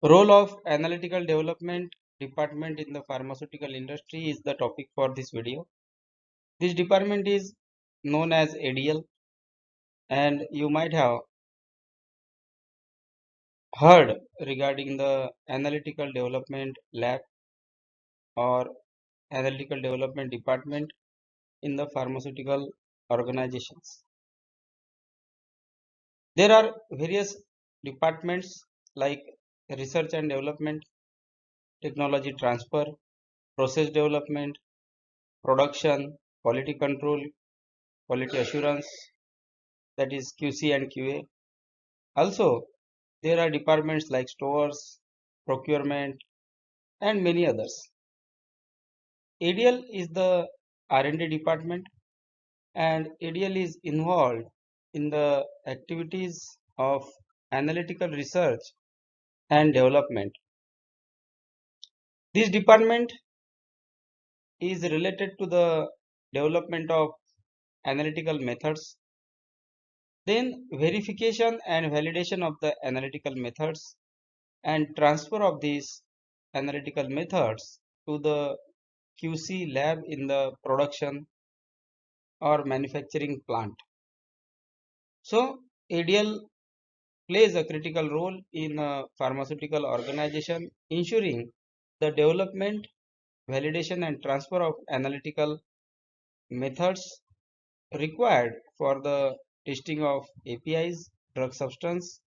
Role of analytical development department in the pharmaceutical industry is the topic for this video. This department is known as ADL, and you might have heard regarding the analytical development lab or analytical development department in the pharmaceutical organizations. There are various departments like research and development, technology transfer, process development, production, quality control, quality assurance, that is QC and QA. Also, there are departments like stores, procurement, and many others. ADL is the R&D department, and ADL is involved in the activities of analytical research and development. This department is related to the development of analytical methods, then verification and validation of the analytical methods, and transfer of these analytical methods to the QC lab in the production or manufacturing plant. So, ADL plays a critical role in a pharmaceutical organization, ensuring the development, validation, and transfer of analytical methods required for the testing of APIs, drug substance,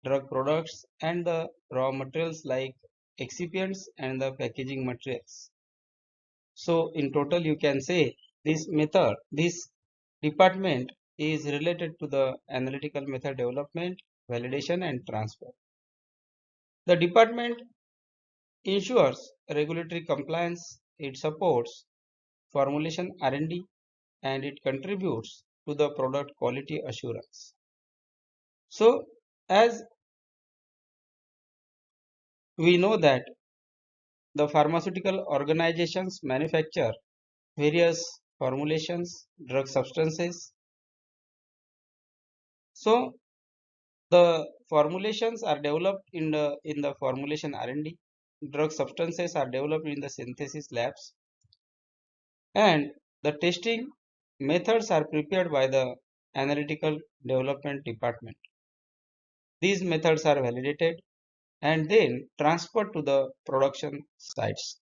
drug products, and the raw materials like excipients and the packaging materials. So in total, you can say this department is related to the analytical method development, validation, and transfer. The department ensures regulatory compliance, it supports formulation R&D, and it contributes to the product quality assurance. So as we know that the pharmaceutical organizations manufacture various formulations, drug substances. So the formulations are developed in the formulation R&D. Drug substances are developed in the synthesis labs, and the testing methods are prepared by the analytical development department. These methods are validated and then transferred to the production sites.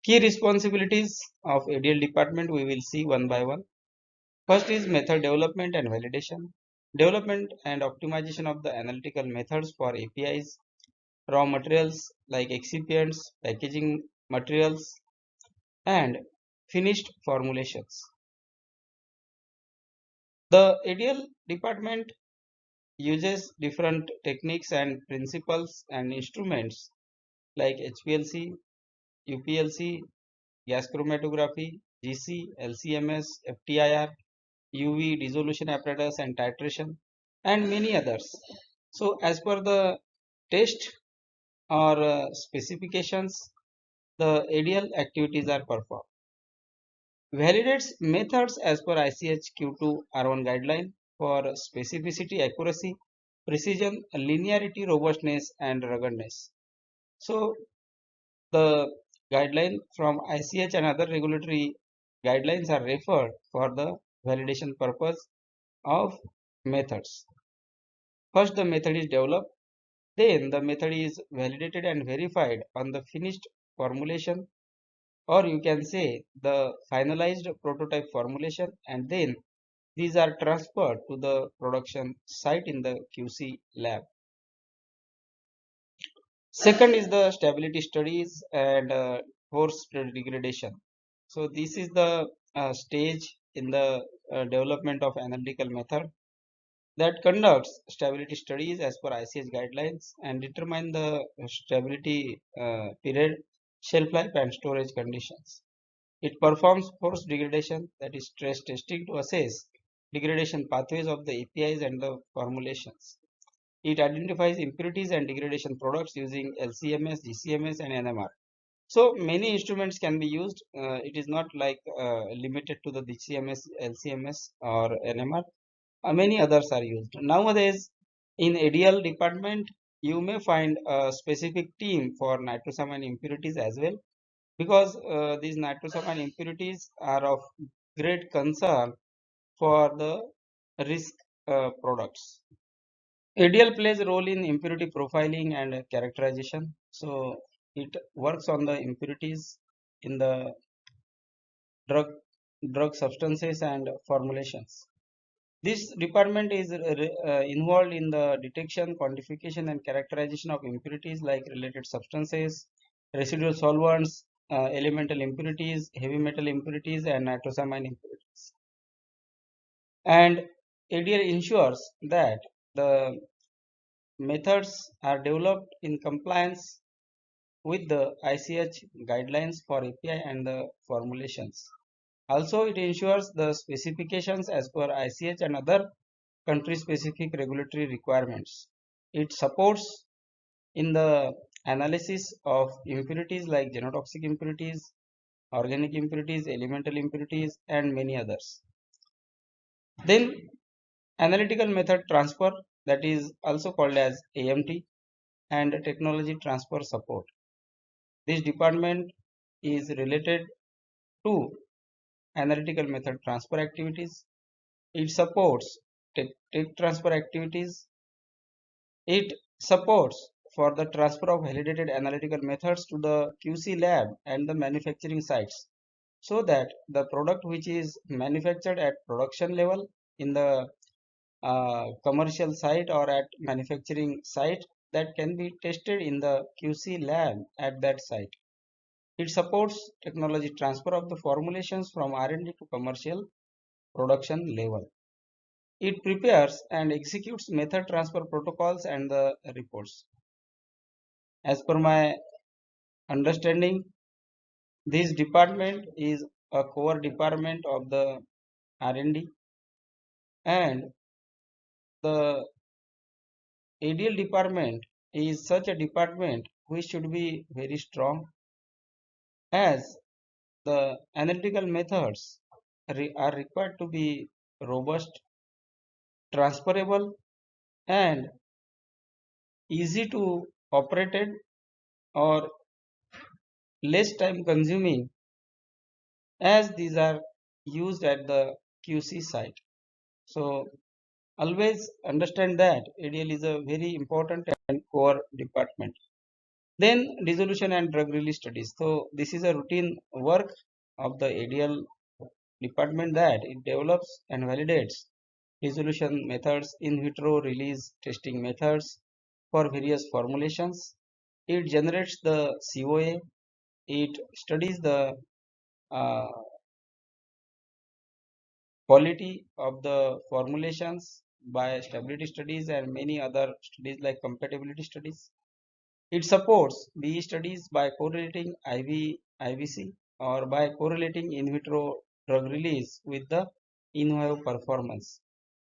Key responsibilities of ADL department we will see one by one. First is method development and validation. Development and optimization of the analytical methods for APIs, raw materials like excipients, packaging materials, and finished formulations. The ADL department uses different techniques and principles and instruments like HPLC, UPLC, gas chromatography, GC, LCMS, FTIR, UV dissolution apparatus and titration, and many others. So as per the test or specifications, the ADL activities are performed. Validates methods as per ICH Q2 R1 guideline for specificity, accuracy, precision, linearity, robustness, and ruggedness. So the guideline from ICH and other regulatory guidelines are referred for the validation purpose of methods. First, the method is developed, then the method is validated and verified on the finished formulation, or you can say the finalized prototype formulation, and then these are transferred to the production site in the QC lab. Second is the stability studies and force degradation. So this is the stage in the development of analytical method that conducts stability studies as per ICH guidelines and determine the stability period, shelf life, and storage conditions. It performs force degradation, that is stress testing, to assess degradation pathways of the APIs and the formulations. It identifies impurities and degradation products using LCMS, GCMS, and NMR. So many instruments can be used. It is not like limited to the GCMS, LCMS, or NMR. Many others are used. Nowadays, in ADL department, you may find a specific team for nitrosamine impurities as well, because these nitrosamine impurities are of great concern for the risk products. ADL plays a role in impurity profiling and characterization. So it works on the impurities in the drug drug substances and formulations. This department is involved in the detection, quantification, and characterization of impurities like related substances, residual solvents, elemental impurities, heavy metal impurities, and nitrosamine impurities. And ADL ensures that the methods are developed in compliance with the ICH guidelines for API and the formulations. Also, it ensures the specifications as per ICH and other country-specific regulatory requirements. It supports in the analysis of impurities like genotoxic impurities, organic impurities, elemental impurities, and many others. Then analytical method transfer, that is also called as AMT, and technology transfer support. This department is related to analytical method transfer activities. It supports tech transfer activities. It supports for the transfer of validated analytical methods to the QC lab and the manufacturing sites, so that the product which is manufactured at production level in the commercial site or at manufacturing site, that can be tested in the QC lab at that site. It supports technology transfer of the formulations from R&D to commercial production level. It prepares and executes method transfer protocols and the reports. As per my understanding, this department is a core department of the R&D, and the ADL department is such a department which should be very strong, as the analytical methods are required to be robust, transferable, and easy to operated, or less time consuming, as these are used at the QC site. So always understand that ADL is a very important and core department. Then dissolution and drug release studies. So this is a routine work of the ADL department, that it develops and validates dissolution methods, in vitro release testing methods for various formulations. It generates the COA. It studies the uh, quality of the formulations by stability studies and many other studies like compatibility studies. It supports BE studies by correlating IVC, or by correlating in vitro drug release with the in vivo performance.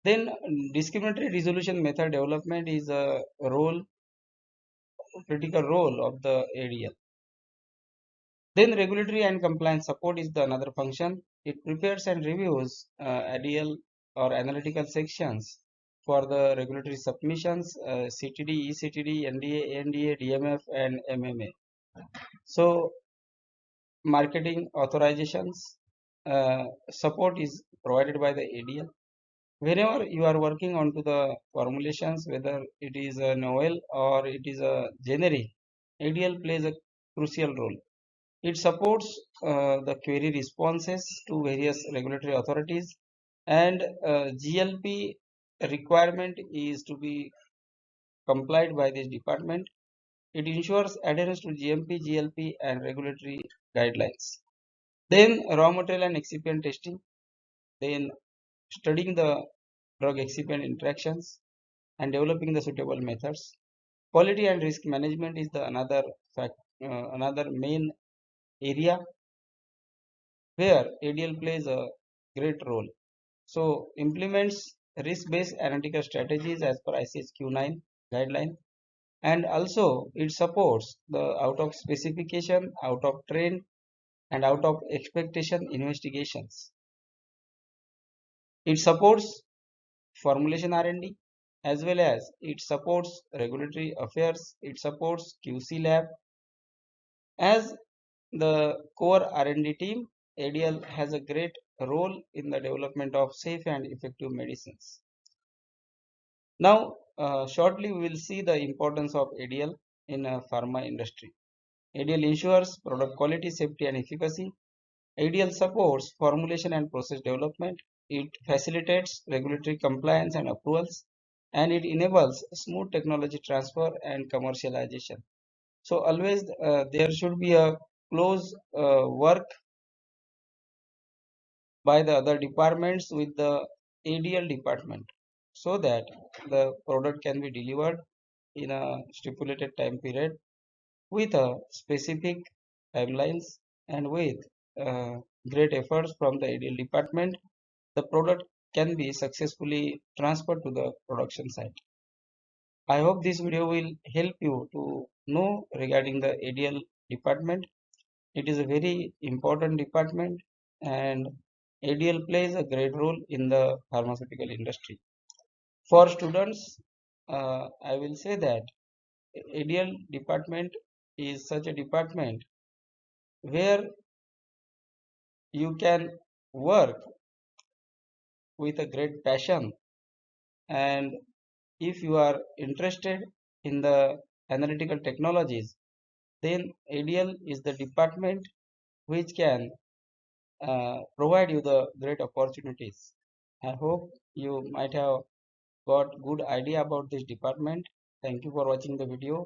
Then discriminatory resolution method development is a critical role of the ADL. Then regulatory and compliance support is the another function. It prepares and reviews ADL or analytical sections for the regulatory submissions, CTD, ECTD, NDA, ANDA, DMF, and MMA. So marketing authorizations support is provided by the ADL. Whenever you are working onto the formulations, whether it is a novel or it is a generic, ADL plays a crucial role. It supports the query responses to various regulatory authorities, and GLP requirement is to be complied by this department. It ensures adherence to GMP, GLP, and regulatory guidelines. Then raw material and excipient testing. Then studying the drug excipient interactions and developing the suitable methods. Quality and risk management is the another main area where ADL plays a great role. So implements risk-based analytical strategies as per ICH-Q9 guideline, and also it supports the out of specification, out of trend, and out of expectation investigations. It supports formulation R&D as well as it supports regulatory affairs, it supports QC lab. As the core R&D team, ADL has a great role in the development of safe and effective medicines. Now, shortly we will see the importance of ADL in a pharma industry. ADL ensures product quality, safety and efficacy. ADL supports formulation and process development. It facilitates regulatory compliance and approvals, and it enables smooth technology transfer and commercialization. So always there should be a close work by the other departments with the ADL department so that the product can be delivered in a stipulated time period with a specific timelines and with uh, great efforts from the ADL department, the product can be successfully transferred to the production site. I hope this video will help you to know regarding the ADL department. It is a very important department and ADL plays a great role in the pharmaceutical industry. For students, I will say that ADL department is such a department where you can work with a great passion, and if you are interested in the analytical technologies, then ADL is the department which can provide you the great opportunities. I hope you might have got good idea about this department. Thank you for watching the video,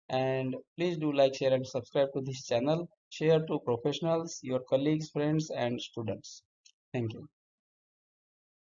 and please do like, share and subscribe to this channel. Share to professionals, your colleagues, friends and students. Thank you.